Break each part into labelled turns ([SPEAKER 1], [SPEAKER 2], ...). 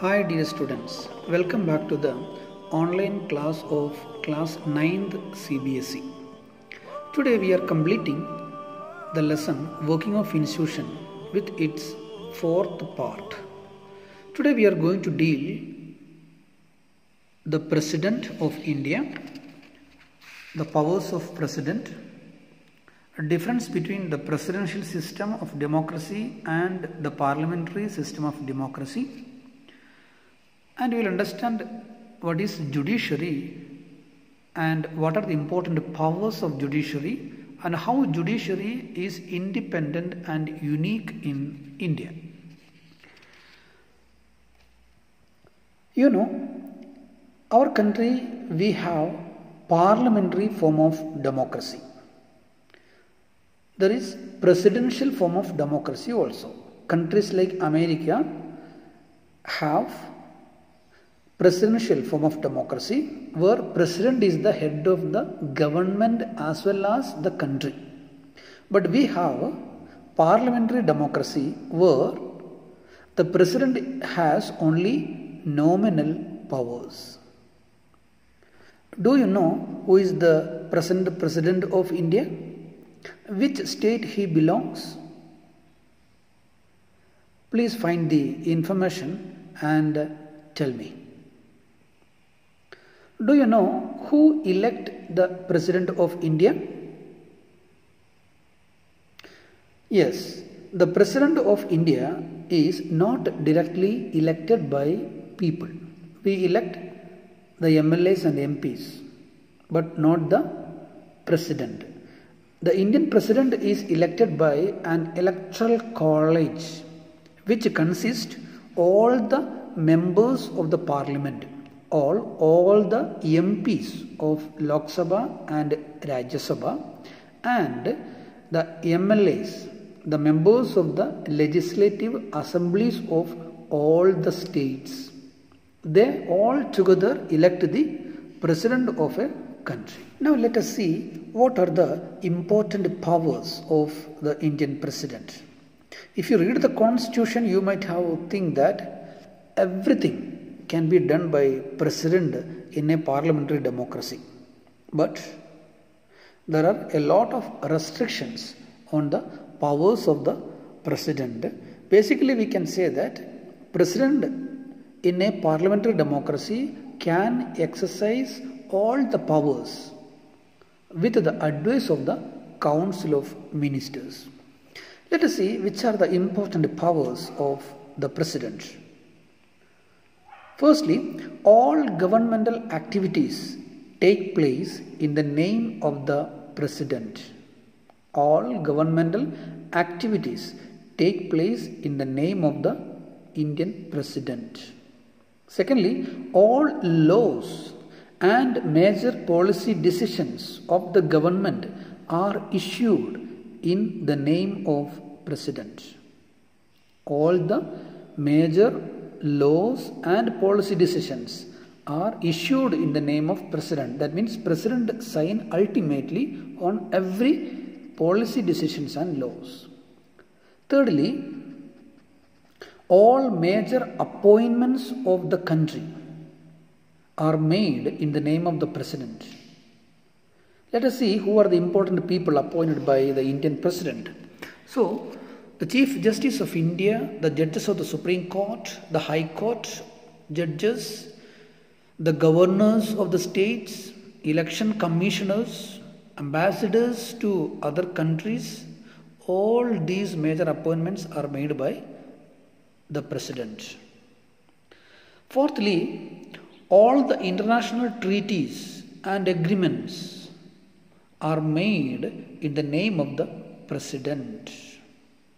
[SPEAKER 1] Hi dear students, welcome back to the online class of class 9th CBSE. Today we are completing the lesson Working of Institution with its fourth part. Today we are going to deal the President of India, the powers of President, a difference between the presidential system of democracy and the parliamentary system of democracy, and we will understand what is judiciary and what are the important powers of judiciary and how judiciary is independent and unique in India. You know, our country, we have parliamentary form of democracy. There is presidential form of democracy also. Countries like America have presidential form of democracy where president is the head of the government as well as the country. But we have parliamentary democracy where the president has only nominal powers. Do you know who is the present president of India? Which state he belongs? Please find the information and tell me. Do you know who elect the President of India? Yes, the President of India is not directly elected by people. We elect the MLAs and MPs, but not the President. The Indian President is elected by an electoral college which consists all the members of the parliament. All the MPs of Lok Sabha and Rajya Sabha and the MLAs, the members of the legislative assemblies of all the states. They all together elect the president of a country. Now let us see what are the important powers of the Indian president. If you read the constitution, you might have think that everything can be done by president in a parliamentary democracy. But there are a lot of restrictions on the powers of the president. Basically, we can say that president in a parliamentary democracy can exercise all the powers with the advice of the Council of Ministers. Let us see which are the important powers of the president. Firstly, all governmental activities take place in the name of the president. All governmental activities take place in the name of the Indian president. Secondly, all laws and major policy decisions of the government are issued in the name of president. All the major laws and policy decisions are issued in the name of president. That means president sign ultimately on every policy decisions and laws. Thirdly, all major appointments of the country are made in the name of the president. Let us see who are the important people appointed by the Indian president. So, the Chief Justice of India, the judges of the Supreme Court, the High Court, judges, the governors of the states, election commissioners, ambassadors to other countries, all these major appointments are made by the President. Fourthly, all the international treaties and agreements are made in the name of the President.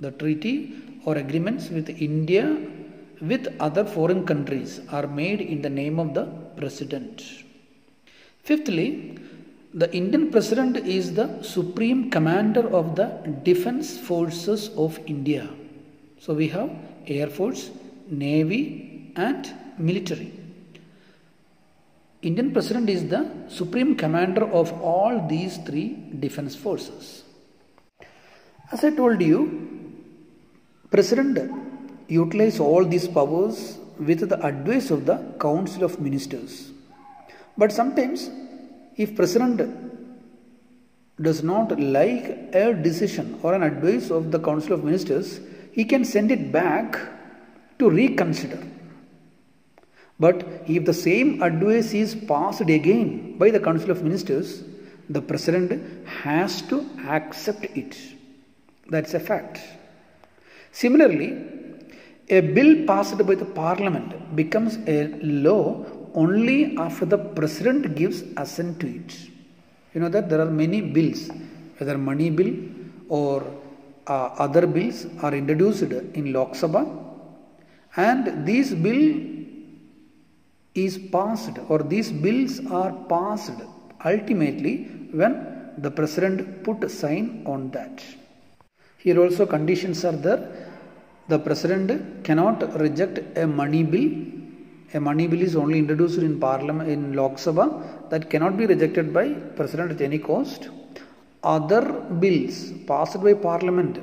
[SPEAKER 1] The treaty or agreements with India with other foreign countries are made in the name of the president. Fifthly, the Indian president is the supreme commander of the defense forces of India. So we have Air Force, Navy and military. Indian president is the supreme commander of all these three defense forces. As I told you, President utilize all these powers with the advice of the Council of Ministers. But sometimes, if President does not like a decision or an advice of the Council of Ministers, he can send it back to reconsider. But if the same advice is passed again by the Council of Ministers, the President has to accept it. That's a fact. Similarly, a bill passed by the Parliament becomes a law only after the President gives assent to it. You know that there are many bills, whether money bill or other bills are introduced in Lok Sabha, and this bill is passed, or these bills are passed ultimately when the President put a sign on that. Here also conditions are there. The President cannot reject a money bill. A money bill is only introduced in Parliament, in Lok Sabha, that cannot be rejected by President at any cost. Other bills passed by Parliament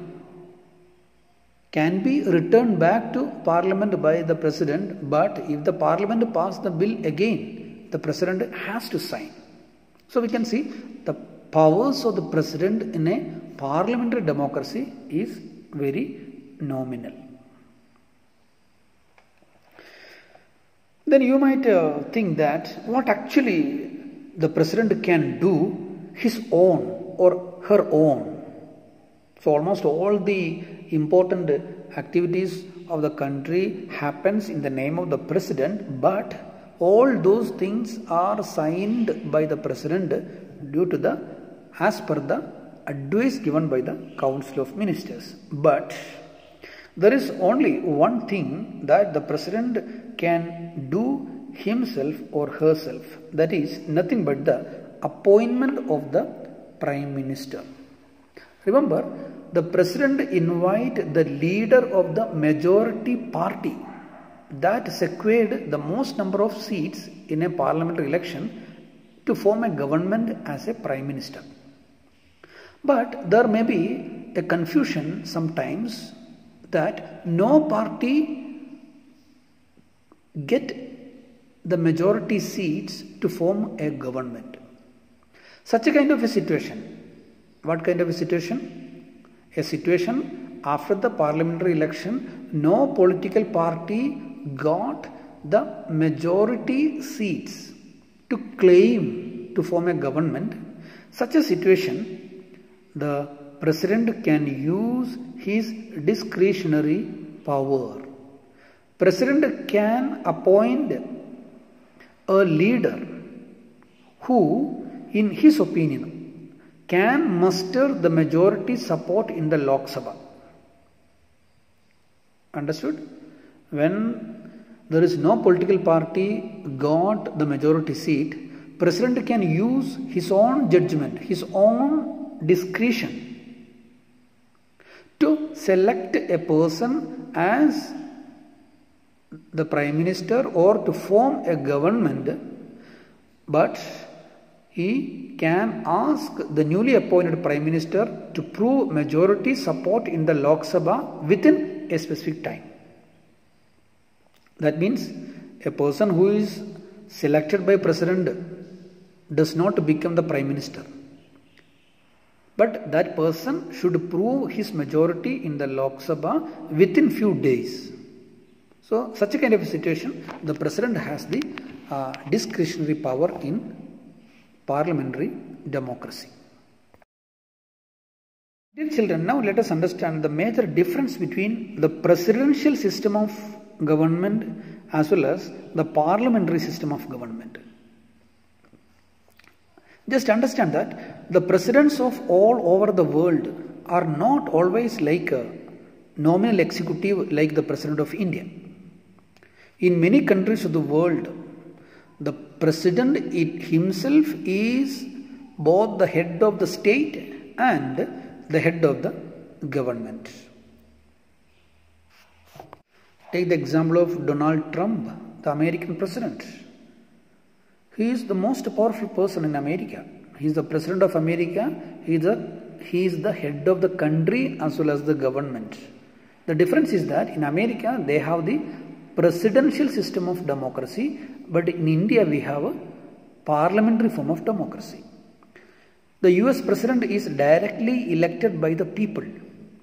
[SPEAKER 1] can be returned back to Parliament by the President, but if the Parliament passes the bill again, the President has to sign. So we can see the powers of the President in a parliamentary democracy is very nominal. Then you might think that what actually the President can do his own or her own. So almost all the important activities of the country happens in the name of the President, but all those things are signed by the President due to the, as per the advice given by the Council of Ministers. But there is only one thing that the President can do himself or herself, that is nothing but the appointment of the Prime Minister. Remember, the President invite the leader of the majority party that secured the most number of seats in a parliamentary election to form a government as a Prime Minister. But there may be a confusion sometimes that no party get the majority seats to form a government. Such a kind of a situation. What kind of a situation? A situation after the parliamentary election, no political party got the majority seats to claim to form a government. Such a situation, the President can use his discretionary power. President can appoint a leader who, in his opinion, can muster the majority support in the Lok Sabha. Understood? When there is no political party got the majority seat, President can use his own judgment, his own discretion to select a person as the Prime Minister or to form a government, but he can ask the newly appointed Prime Minister to prove majority support in the Lok Sabha within a specific time. That means a person who is selected by President does not become the Prime Minister, but that person should prove his majority in the Lok Sabha within few days. So such a kind of a situation, the President has the discretionary power in parliamentary democracy. Dear children, now let us understand the major difference between the presidential system of government as well as the parliamentary system of government. Just understand that the presidents of all over the world are not always like a nominal executive like the President of India. In many countries of the world, the President himself is both the head of the state and the head of the government. Take the example of Donald Trump, the American president. He is the most powerful person in America. He is the President of America. He is the head of the country as well as the government. The difference is that in America they have the presidential system of democracy, but in India we have a parliamentary form of democracy. The US president is directly elected by the people,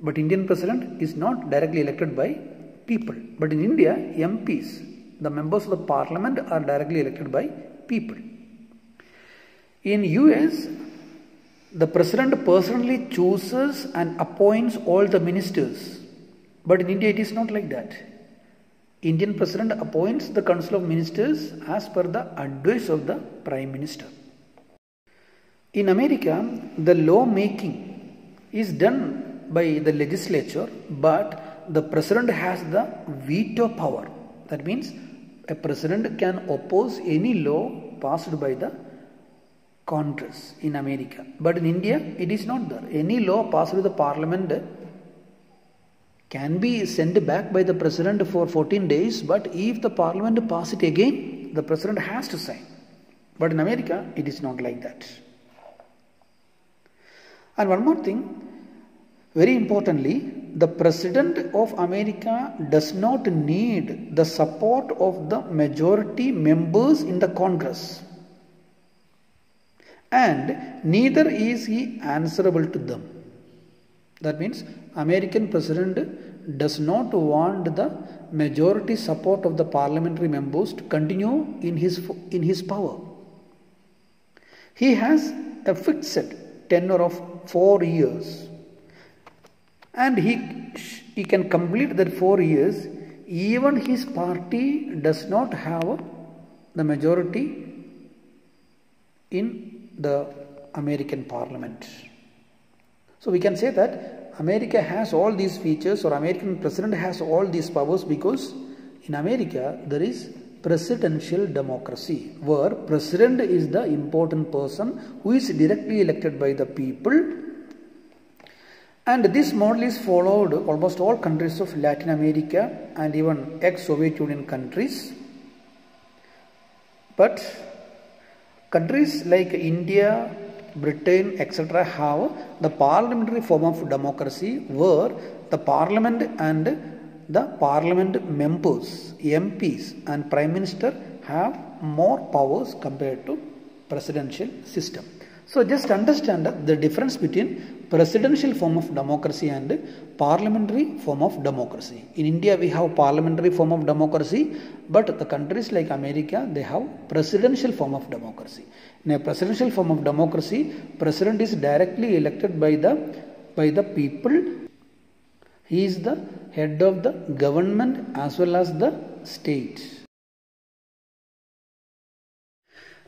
[SPEAKER 1] but Indian president is not directly elected by people. But in India, MPs, the members of the parliament, are directly elected by people. In US, the president personally chooses and appoints all the ministers. But in India, it is not like that. Indian president appoints the council of ministers as per the advice of the prime minister. In America, the law making is done by the legislature, but the president has the veto power. That means a president can oppose any law passed by the Congress in America. But in India, it is not there. Any law passed by the parliament can be sent back by the president for 14 days, but if the parliament passes it again, the president has to sign. But in America, it is not like that. And one more thing, very importantly, the president of America does not need the support of the majority members in the Congress. And neither is he answerable to them. That means American president does not want the majority support of the parliamentary members to continue in his power. He has a fixed tenure of 4 years, and he can complete that 4 years even his party does not have the majority in the American parliament. So we can say that America has all these features, or American president has all these powers, because in America there is presidential democracy, where president is the important person who is directly elected by the people. And this model is followed almost all countries of Latin America and even ex-Soviet Union countries. But countries like India, Britain, etc. have the parliamentary form of democracy, where the parliament and the parliament members, MPs and prime minister have more powers compared to presidential system. So just understand the difference between presidential form of democracy and parliamentary form of democracy. In India we have parliamentary form of democracy, but the countries like America, they have presidential form of democracy. In a presidential form of democracy, president is directly elected by the people. He is the head of the government as well as the state.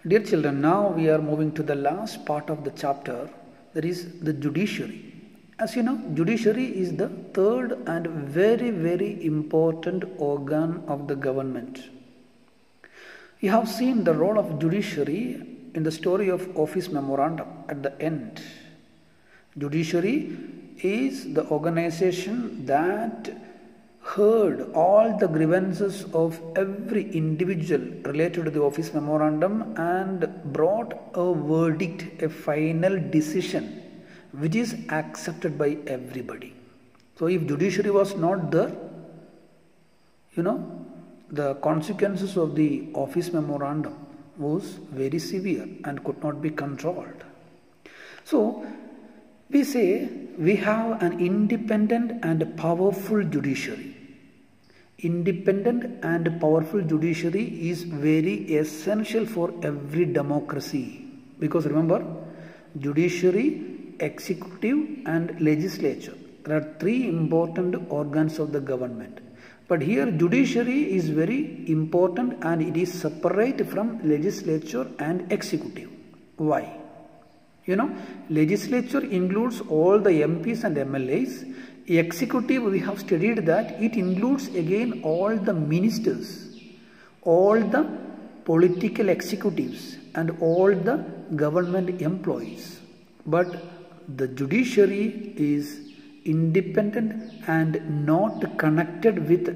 [SPEAKER 1] Dear children, now we are moving to the last part of the chapter, that is the judiciary. As you know, judiciary is the third and very, very important organ of the government. You have seen the role of judiciary in the story of Office Memorandum at the end. Judiciary is the organization that heard all the grievances of every individual related to the Office Memorandum and brought a verdict, a final decision which is accepted by everybody. So if judiciary was not there, the consequences of the Office Memorandum was very severe and could not be controlled. So we say we have an independent and powerful judiciary. Independent and powerful judiciary is very essential for every democracy, because remember, judiciary, executive and legislature, there are three important organs of the government. But here judiciary is very important and it is separate from legislature and executive. Why? Legislature includes all the MPs and MLAs. Executive, we have studied that it includes again all the ministers, all the political executives and all the government employees. But the judiciary is independent and not connected with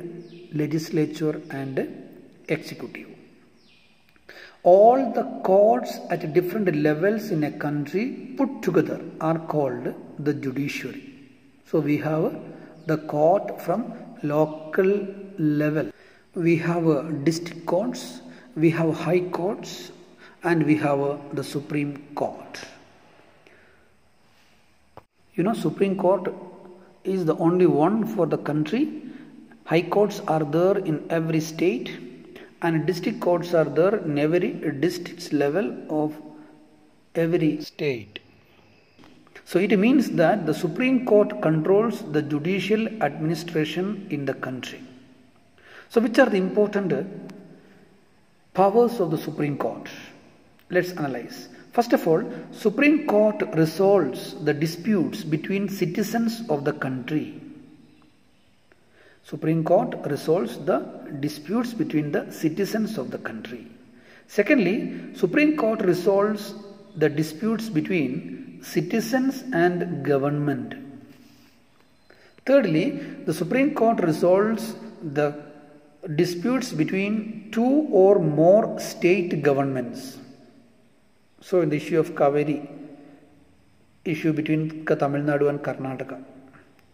[SPEAKER 1] legislature and executive. All the courts at different levels in a country put together are called the judiciary. So we have the court from local level, we have district courts, we have high courts, and we have the Supreme Court. You know, Supreme Court is the only one for the country. High courts are there in every state, and district courts are there in every district level of every state. So it means that the Supreme Court controls the judicial administration in the country. So which are the important powers of the Supreme Court? Let's analyze. First of all, Supreme Court resolves the disputes between citizens of the country. Supreme Court resolves the disputes between the citizens of the country. Secondly, Supreme Court resolves the disputes between citizens and government. Thirdly, the Supreme Court resolves the disputes between two or more state governments. So in the issue of Kaveri, issue between Tamil Nadu and Karnataka.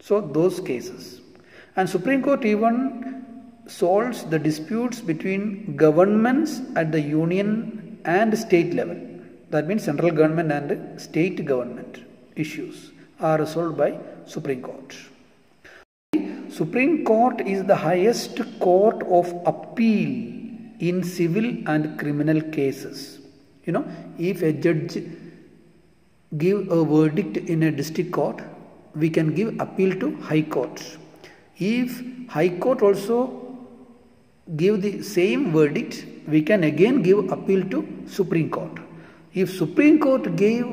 [SPEAKER 1] So those cases. And Supreme Court even solves the disputes between governments at the union and state level. That means central government and state government issues are resolved by Supreme Court. Supreme Court is the highest court of appeal in civil and criminal cases. You know, if a judge give a verdict in a district court, we can give appeal to High Court. If High Court also give the same verdict, we can again give appeal to Supreme Court. If Supreme Court gave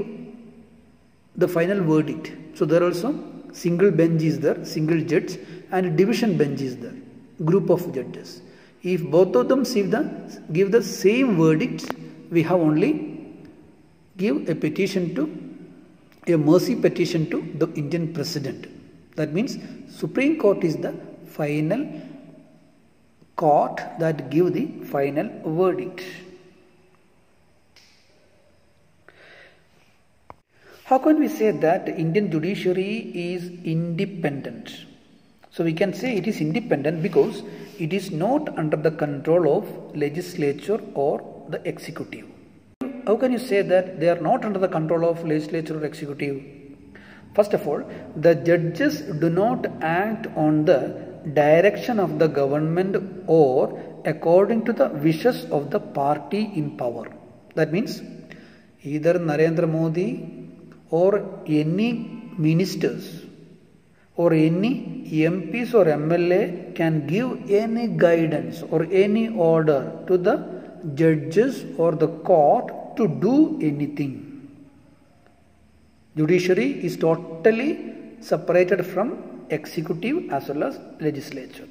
[SPEAKER 1] the final verdict, so there also single bench is there, single judge, and division bench is there, group of judges. If both of them give the same verdict, we have only give a petition to, a mercy petition to the Indian President. That means Supreme Court is the final court that give the final verdict. How can we say that the Indian judiciary is independent? So we can say it is independent because it is not under the control of legislature or the executive. How can you say that they are not under the control of legislature or executive? First of all, the judges do not act on the direction of the government or according to the wishes of the party in power. That means either Narendra Modi or any ministers or any MPs or MLA can give any guidance or any order to the judges or the court to do anything. Judiciary is totally separated from executive as well as legislature.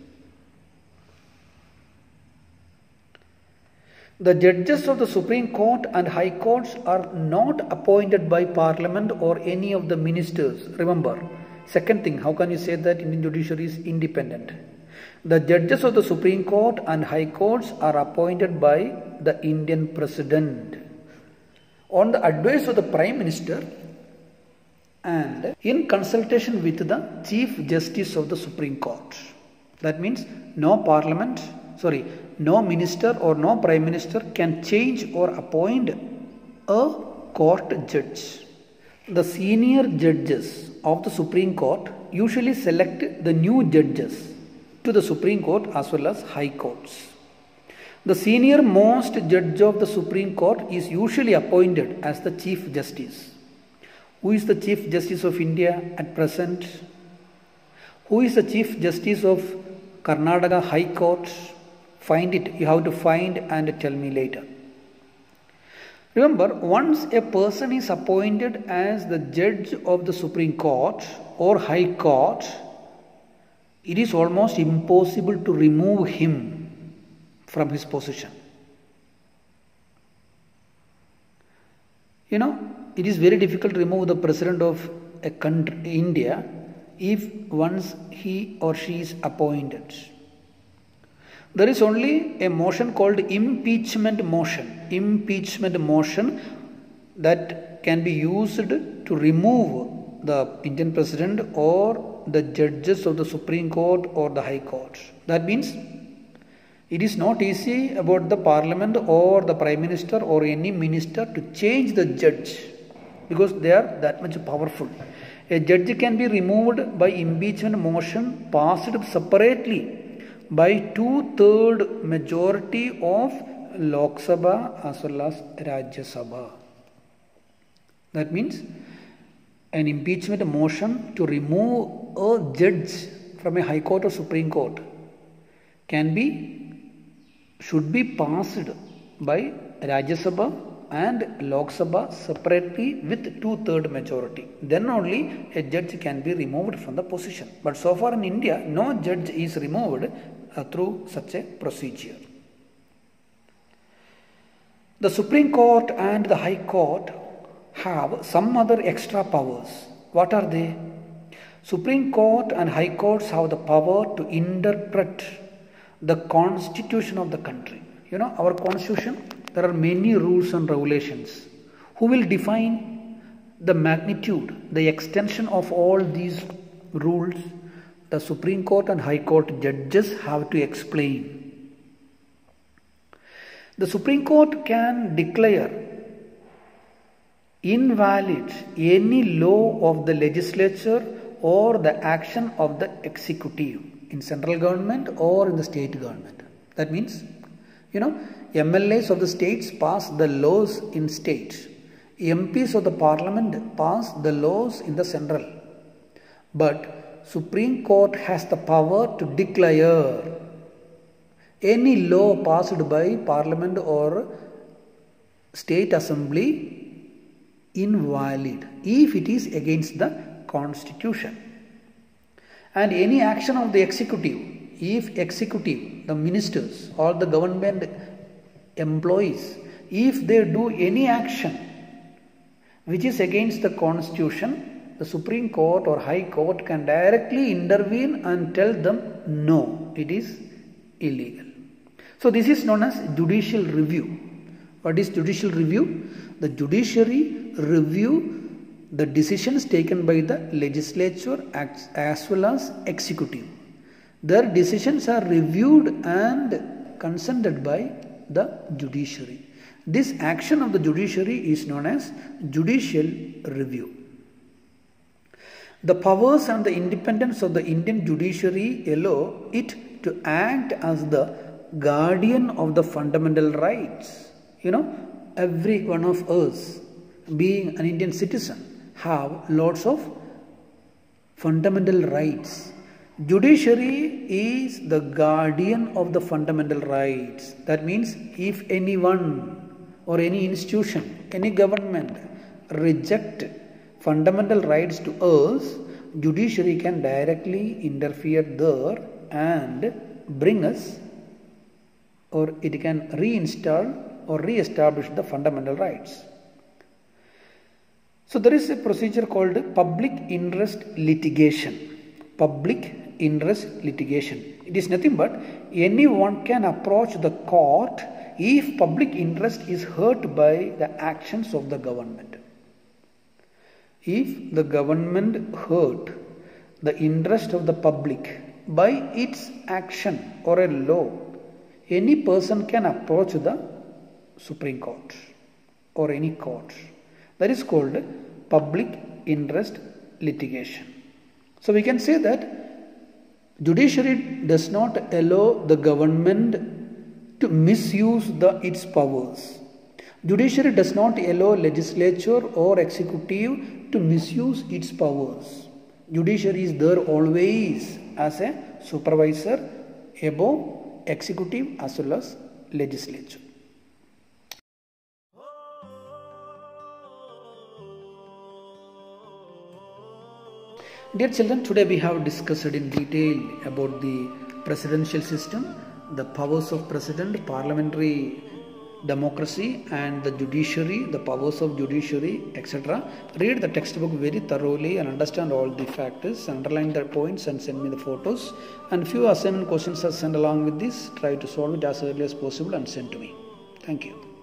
[SPEAKER 1] The judges of the Supreme Court and High Courts are not appointed by Parliament or any of the ministers. Remember, second thing, how can you say that Indian judiciary is independent? The judges of the Supreme Court and High Courts are appointed by the Indian President on the advice of the Prime Minister and in consultation with the Chief Justice of the Supreme Court. That means no minister or no Prime Minister can change or appoint a court judge. The senior judges of the Supreme Court usually select the new judges to the Supreme Court as well as High Courts. The senior most judge of the Supreme Court is usually appointed as the Chief Justice. Who is the Chief Justice of India at present? Who is the Chief Justice of Karnataka High Court? Find it. You have to find and tell me later. Remember, once a person is appointed as the judge of the Supreme Court or High Court, it is almost impossible to remove him from his position. You know, it is very difficult to remove the president of a country, India, if once he or she is appointed. There is only a motion called impeachment motion. Impeachment motion that can be used to remove the Indian President or the judges of the Supreme Court or the High Court. That means It is not easy about the parliament or the prime minister or any minister to change the judge because they are that much powerful. A judge can be removed by impeachment motion passed separately by 2/3 majority of Lok Sabha as well as Rajya Sabha. That means an impeachment motion to remove a judge from a High Court or Supreme Court should be passed by Rajya Sabha and Lok Sabha separately with 2/3 majority. Then only a judge can be removed from the position. But so far in India, no judge is removed through such a procedure. The Supreme Court and the High Court have some other extra powers. What are they? Supreme Court and High Courts have the power to interpret the constitution of the country. You know, our constitution, there are many rules and regulations. Who will define the magnitude, the extension of all these rules? The Supreme Court and High Court judges have to explain. The Supreme Court can declare invalid any law of the legislature or the action of the executive in central government or in the state government. That means, you know, MLAs of the states pass the laws in states. MPs of the parliament pass the laws in the central. But Supreme Court has the power to declare any law passed by parliament or state assembly invalid if it is against the constitution. And any action of the executive, if executive, the ministers or the government employees, if they do any action which is against the constitution, the Supreme Court or High Court can directly intervene and tell them no, it is illegal. So this is known as judicial review. What is judicial review? The judiciary review the decisions taken by the legislature as well as executive. Their decisions are reviewed and consented by the judiciary. This action of the judiciary is known as judicial review. The powers and the independence of the Indian judiciary allow it to act as the guardian of the fundamental rights. You know, every one of us, being an Indian citizen, have lots of fundamental rights. Judiciary is the guardian of the fundamental rights. That means if anyone or any institution, any government reject fundamental rights to us, judiciary can directly interfere there and bring us, or it can reinstall or re-establish the fundamental rights. So there is a procedure called public interest litigation. Public interest litigation. It is nothing but anyone can approach the court if public interest is hurt by the actions of the government. If the government hurt the interest of the public by its action or a law, any person can approach the Supreme Court or any court. That is called public interest litigation. So we can say that judiciary does not allow the government to misuse its powers. Judiciary does not allow legislature or executive to misuse its powers. Judiciary is there always as a supervisor above executive as well as legislature. Dear children, today we have discussed in detail about the presidential system, the powers of president, parliamentary democracy and the judiciary, the powers of judiciary, etc. Read the textbook very thoroughly and understand all the factors, underline the points and send me the photos. And few assignment questions are sent along with this. Try to solve it as early as possible and send to me. Thank you.